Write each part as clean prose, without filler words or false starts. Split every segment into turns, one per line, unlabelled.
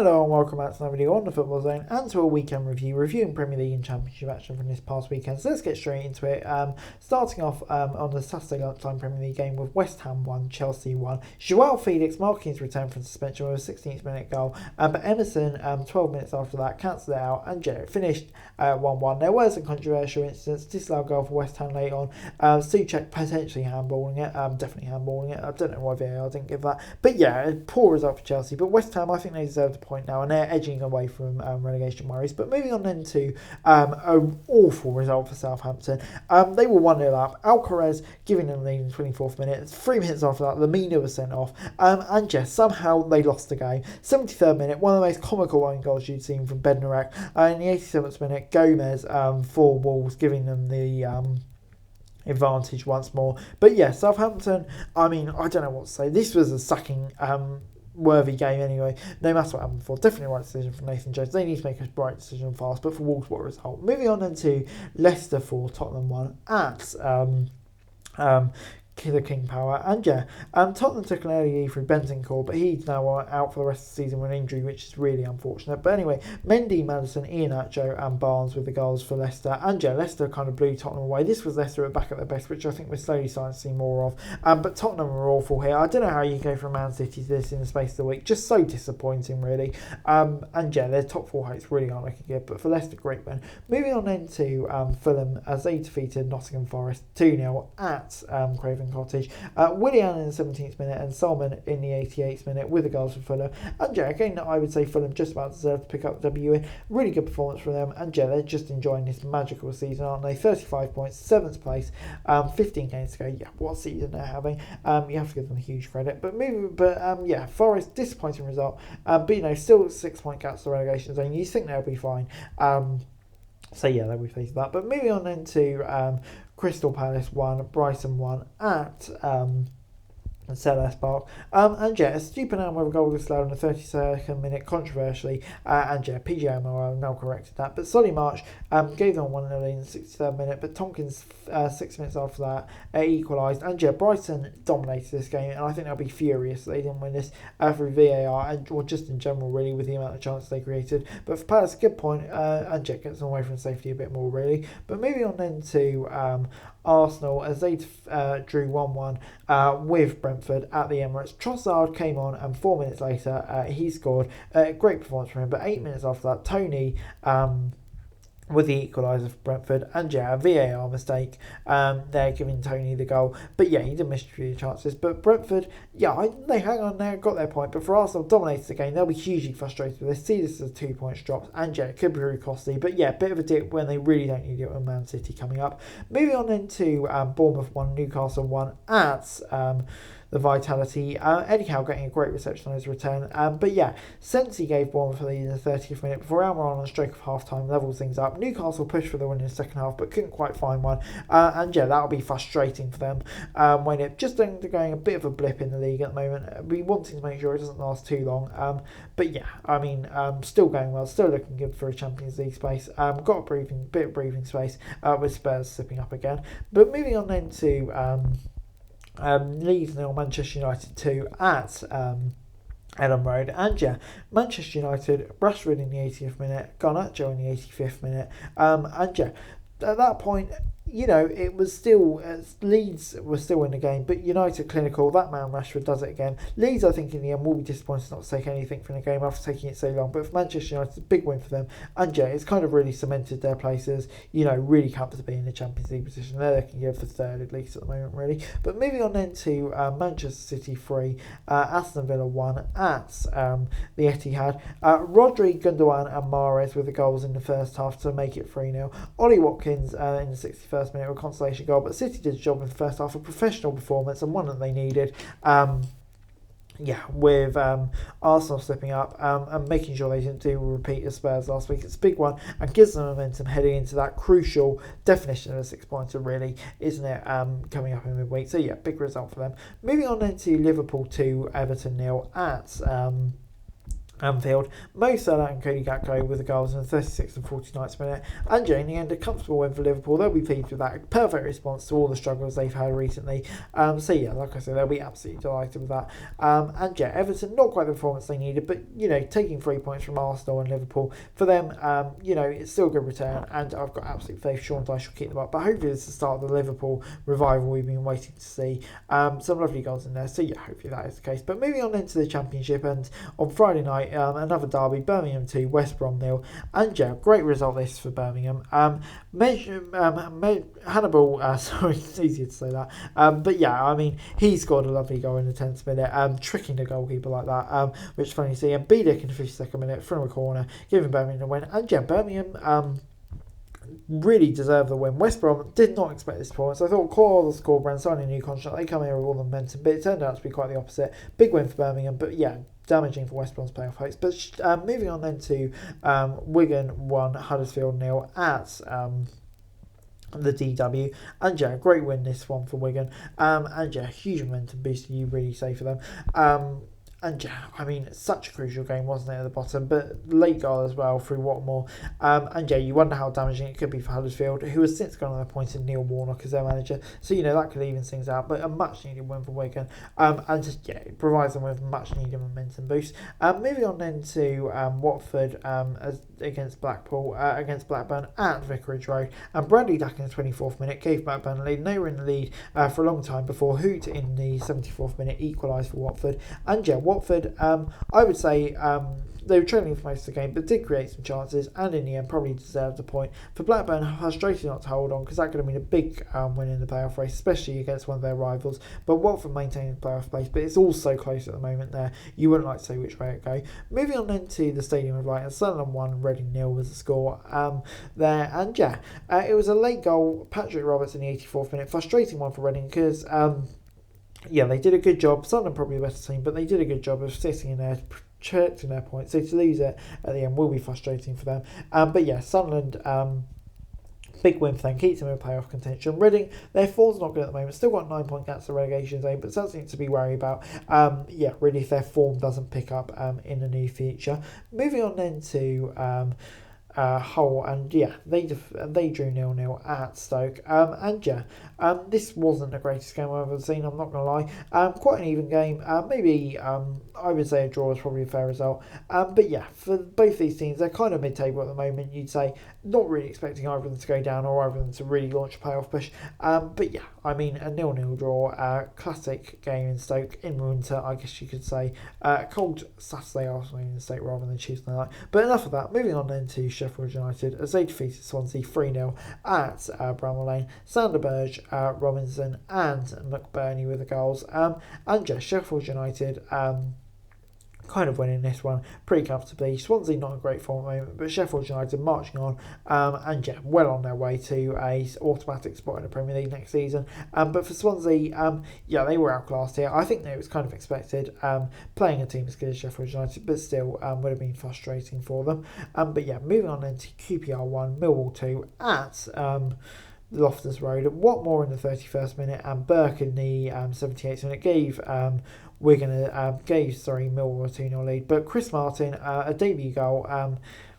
Hello and welcome back to another video on the Football Zone and to a weekend review, reviewing Premier League and Championship action from this past weekend. So let's get straight into it. Starting off on the Saturday lunchtime Premier League game with West Ham 1, Chelsea 1. Joao Felix marking his return from suspension with a 16th minute goal, but Emerson 12 minutes after that cancelled it out and it finished 1-1. There were some controversial incidents. Disallowed goal for West Ham late on. Souček potentially handballing it, definitely handballing it. I don't know why VAR didn't give that, but yeah, a poor result for Chelsea. But West Ham, I think they deserve the point now, and they're edging away from relegation worries. But moving on then to an awful result for Southampton. They were 1-0 up. Alcaraz giving them the lead in the 24th minute. 3 minutes after that, Lamina was sent off. And just somehow they lost the game. 73rd minute, one of the most comical own goals you'd seen from Bednarek. In the 87th minute, Gomez for Wolves, giving them the advantage once more. But yeah, Southampton, I mean, I don't know what to say. This was a sacking worthy game anyway, no matter what happened before. Definitely the right decision from Nathan Jones. They need to make a right decision fast, but for Wolves, what a result. Moving on then to Leicester 4, Tottenham 1 at Killer King Power. And yeah, Tottenham took an early lead through Bentancur, but he's now out for the rest of the season with an injury, which is really unfortunate. But anyway, Mendy, Maddison, Iheanacho and Barnes with the goals for Leicester. And yeah, Leicester kind of blew Tottenham away. This was Leicester back at their best, which I think we're slowly starting to see more of. But Tottenham are awful here. I don't know how you go from Man City to this in the space of the week. Just so disappointing, really. And yeah, their top four hopes really aren't looking good. But for Leicester, great win. Moving on then to Fulham as they defeated Nottingham Forest 2-0 at Craven Cottage. Willian in the 17th minute and Solomon in the 88th minute with the goals for Fulham. And yeah, again, I would say Fulham just about deserve to pick up the W in. Really good performance from them. And yeah, they're just enjoying this magical season, aren't they? 35 points, 7th place, 15 games to go. Yeah, what season they're having. You have to give them huge credit. But yeah, Forest, disappointing result. But you know, still 6 point gaps to the relegation zone. You think they'll be fine. So yeah, they'll be facing that. But moving on then to Crystal Palace 1, Brighton 1 at Selhurst Park. And yeah, a stupid hand with a goal disallowed in the 32nd minute, controversially. And yeah, PGA Morale now corrected that. But Solly March gave them 1-0 in the 63rd minute, but Tompkins 6 minutes after that equalised. And yeah, Brighton dominated this game, and I think they'll be furious that they didn't win this through VAR, or just in general, really, with the amount of chances they created. But for Palace, good point. And yeah, gets them away from safety a bit more, really. But moving on then to Arsenal as they drew 1-1 with Brentford at the Emirates. Trossard came on and 4 minutes later he scored. Great performance from him, but 8 minutes after that Tony with the equaliser for Brentford. And yeah, a VAR mistake. They're giving Tony the goal. But yeah, he did miss a few chances. But Brentford, yeah, they hang on there, got their point. But for Arsenal, dominated the game. They'll be hugely frustrated with this. See this as a 2 points drop. And yeah, it could be really costly. But yeah, bit of a dip when they really don't need it with Man City coming up. Moving on then to Bournemouth 1, Newcastle 1 at the Vitality. Eddie Howe getting a great reception on his return. But yeah, Sensi gave Bournemouth the lead in the 30th minute before Almiron on a stroke of half-time levels things up. Newcastle pushed for the win in the second half, but couldn't quite find one. And yeah, that'll be frustrating for them when it just going a bit of a blip in the league at the moment. We wanting to make sure it doesn't last too long. But yeah, I mean, still going well, still looking good for a Champions League space. Got a bit of breathing space with Spurs slipping up again. But moving on then to Leeds 0, Manchester United 2 at Ellen Road. And yeah, Manchester United, Rashford in the 80th minute, Garnacho in the 85th minute. And yeah, at that point, you know, it was still, Leeds were still in the game, but United clinical, that man Rashford does it again. Leeds, I think, in the end will be disappointed not to take anything from the game after taking it so long, but for Manchester United, it's a big win for them. And yeah, it's kind of really cemented their places, you know, really comfortably in the Champions League position. They're looking good for third at least at the moment, really. But moving on then to Manchester City 3, Aston Villa 1 at the Etihad. Rodri, Gundogan and Mahrez with the goals in the first half to make it 3-0. Ollie Watkins in the 61st minute with a consolation goal, but City did a job in the first half, a professional performance and one that they needed. With Arsenal slipping up and making sure they didn't do a repeat of Spurs last week. It's a big one and gives them momentum heading into that crucial definition of a 6-pointer, really, isn't it? Coming up in midweek. So yeah, big result for them. Moving on then to Liverpool 2, Everton 0 at Anfield. Mo Salah and Cody Gakpo with the goals in the 36th and 49th minute. And in the end, a comfortable win for Liverpool. They'll be pleased with that. A perfect response to all the struggles they've had recently. So yeah, like I said, they'll be absolutely delighted with that. And yeah, Everton, not quite the performance they needed, but taking 3 points from Arsenal and Liverpool, for them, it's still a good return. And I've got absolute faith Sean Dyche will keep them up. But hopefully it's the start of the Liverpool revival we've been waiting to see. Some lovely goals in there. So yeah, hopefully that is the case. But moving on into the Championship, and on Friday night, another derby, Birmingham 2, West Brom 0. And yeah, great result this for Birmingham. Hannibal, sorry, it's easier to say that. But yeah, I mean, he scored a lovely goal in the 10th minute, tricking the goalkeeper like that, which is funny to see. And Biedek in the 52nd minute from a corner, giving Birmingham a win. And yeah, Birmingham really deserve the win. West Brom did not expect this performance. I thought core the scorebrand signing a new contract, they come here with all the momentum, but it turned out to be quite the opposite. Big win for Birmingham, but yeah, damaging for West Brom's playoff hopes. But moving on then to Wigan 1, Huddersfield 0 at the DW. And yeah, great win this one for Wigan. And yeah, huge momentum boost, you really say, for them. And yeah, I mean, it's such a crucial game, wasn't it, at the bottom? But late goal as well through Watmore. And yeah, you wonder how damaging it could be for Huddersfield, who has since gone on appointed Neil Warnock as their manager. So, that could even things out. But a much needed win for Wigan. And just, yeah, it provides them with much needed momentum boost. Moving on then to Watford against Blackburn at Vicarage Road. And Bradley Dack in the 24th minute gave Blackburn a lead. And they were in the lead for a long time before Hoot in the 74th minute equalised for Watford. And yeah, Watford, I would say they were trailing for most of the game, but did create some chances, and in the end probably deserved a point. For Blackburn, frustrating not to hold on, because that could have been a big win in the playoff race, especially against one of their rivals. But Watford maintaining the playoff place, but it's all so close at the moment there, you wouldn't like to say which way it go. Moving on then to the Stadium of Light, and Sunderland 1, Reading 0 was the score there. And yeah, it was a late goal, Patrick Roberts in the 84th minute, frustrating one for Reading, because yeah, they did a good job. Sunderland probably the better team, but they did a good job of sitting in there, protecting their points. So to lose it at the end will be frustrating for them. But yeah, Sunderland, big win for them, keeps them in playoff contention. Reading, their form's not good at the moment. Still got 9 point gaps to relegation zone, but something to be worried about. Yeah, really, if their form doesn't pick up in the near future. Moving on then to Hull, and yeah, they drew 0-0 at Stoke. And yeah, this wasn't the greatest game I've ever seen, I'm not going to lie. Quite an even game. Maybe I would say a draw is probably a fair result. But yeah, for both these teams, they're kind of mid-table at the moment, you'd say. Not really expecting either of them to go down or either of them to really launch a playoff push. But yeah, I mean, a 0-0 draw, classic game in Stoke in winter, I guess you could say. Cold Saturday afternoon in Stoke rather than Tuesday night. But enough of that. Moving on then to Sheffield United, as they defeated Swansea 3-0 at Bramall Lane. Sander Berge, Robinson and McBurney with the goals. And just Sheffield United kind of winning this one pretty comfortably. Swansea not in great form at the moment, but Sheffield United marching on, and yeah, well on their way to a automatic spot in the Premier League next season. But for Swansea, yeah, they were outclassed here. I think that it was kind of expected, playing a team as good as Sheffield United, but still would have been frustrating for them. But yeah, moving on then to QPR 1, Millwall 2 at Loftus Road. Watmore in the 31st minute and Burke in the 78th minute gave Millwall a 2-0 lead. But Chris Martin, a debut goal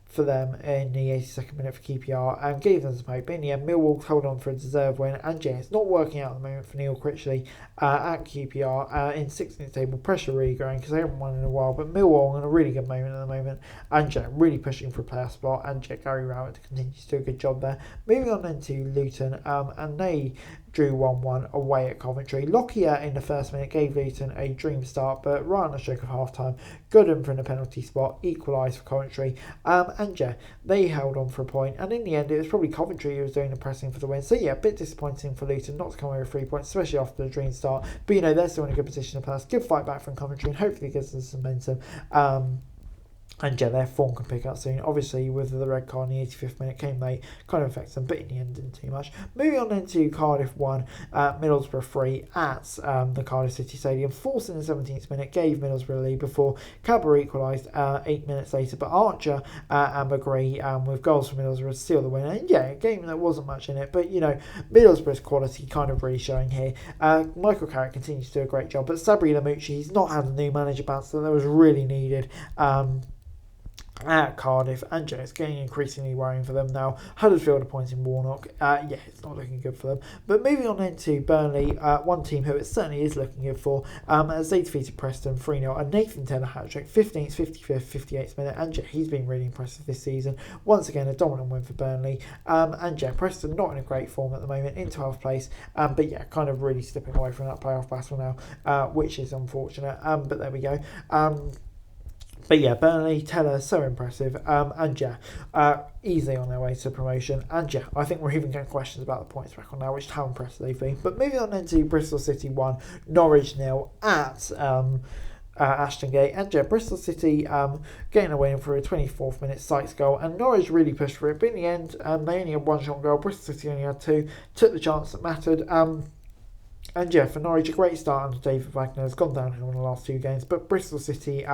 for them in the 82nd minute for QPR and gave them some hope. In the end, Millwall held on for a deserved win, and yeah, it's not working out at the moment for Neil Critchley at QPR in 16th table. Pressure really growing because they haven't won in a while, but Millwall in a really good moment at the moment, and yeah, really pushing for a playoff spot, and yeah, Gary Rowett continues to do a good job there. Moving on then to Luton, and they drew 1-1 away at Coventry. Lockyer in the first minute gave Luton a dream start, but right on the stroke of half-time, Gooden from the penalty spot equalised for Coventry. And yeah, they held on for a point, and in the end it was probably Coventry who was doing the pressing for the win. So yeah, a bit disappointing for Luton not to come away with 3 points, especially after the dream start. But they're still in a good position to pass. Good fight back from Coventry, and hopefully gives us some momentum. And yeah, their form can pick up soon. Obviously, with the red card in the 85th minute came late, kind of affects them, but in the end, didn't too much. Moving on then to Cardiff 1, Middlesbrough 3 at the Cardiff City Stadium. Forced in the 17th minute, gave Middlesbrough a lead before Cabot equalised 8 minutes later. But Archer and McGree with goals for Middlesbrough seal the win. And yeah, a game that wasn't much in it, but you know, Middlesbrough's quality kind of really showing here. Michael Carrick continues to do a great job, but Sabri Lamucci, he's not had a new manager bounce that was really needed. At Cardiff, and it's getting increasingly worrying for them now. Huddersfield appointing Warnock, it's not looking good for them. But moving on into Burnley, one team who it certainly is looking good for, as they defeated Preston 3-0, and Nathan Taylor hat-trick, 15th, 55th, 58th minute, and he's been really impressive this season. Once again, a dominant win for Burnley, and Preston not in a great form at the moment, in 12th place, but kind of really slipping away from that playoff battle now, which is unfortunate, but there we go. But yeah, Burnley, Teller, so impressive. Easily on their way to promotion. And I think we're even getting questions about the points record now, which is how impressive they've been. But moving on into Bristol City 1, Norwich 0 at Ashton Gate. And Bristol City getting a win for a 24th minute Sykes goal. And Norwich really pushed for it. But in the end, they only had one shot on goal. Bristol City only had two. Took the chance that mattered. For Norwich, a great start under David Wagner. Has gone downhill in the last two games. But Bristol City...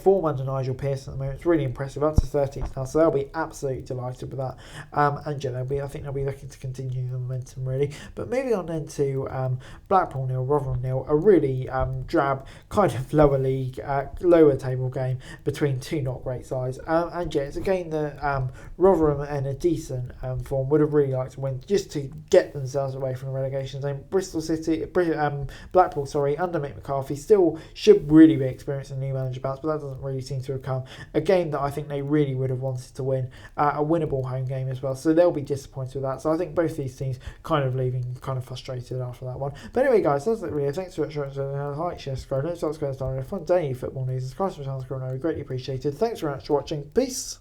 form under Nigel Pearson at the moment. It's really impressive, up to 13th now, so they'll be absolutely delighted with that. I think they'll be looking to continue the momentum really. But moving on then to Blackpool 0, Rotherham 0, a really drab kind of lower league, lower table game between two not great sides. It's a game that Rotherham in a decent form would have really liked to win just to get themselves away from the relegation zone. Blackpool, under Mick McCarthy, still should really be experiencing a new manager bounce, but that doesn't really seem to have come. A game that I think they really would have wanted to win, a winnable home game as well, so they'll be disappointed with that. So I think both these teams kind of leaving kind of frustrated after that one. But anyway guys, that's it really. Thanks for watching. Like, share, subscribe, don't start going to fun daily football news. Subscribe to the channel, we greatly appreciated. Thanks very much for watching. Peace.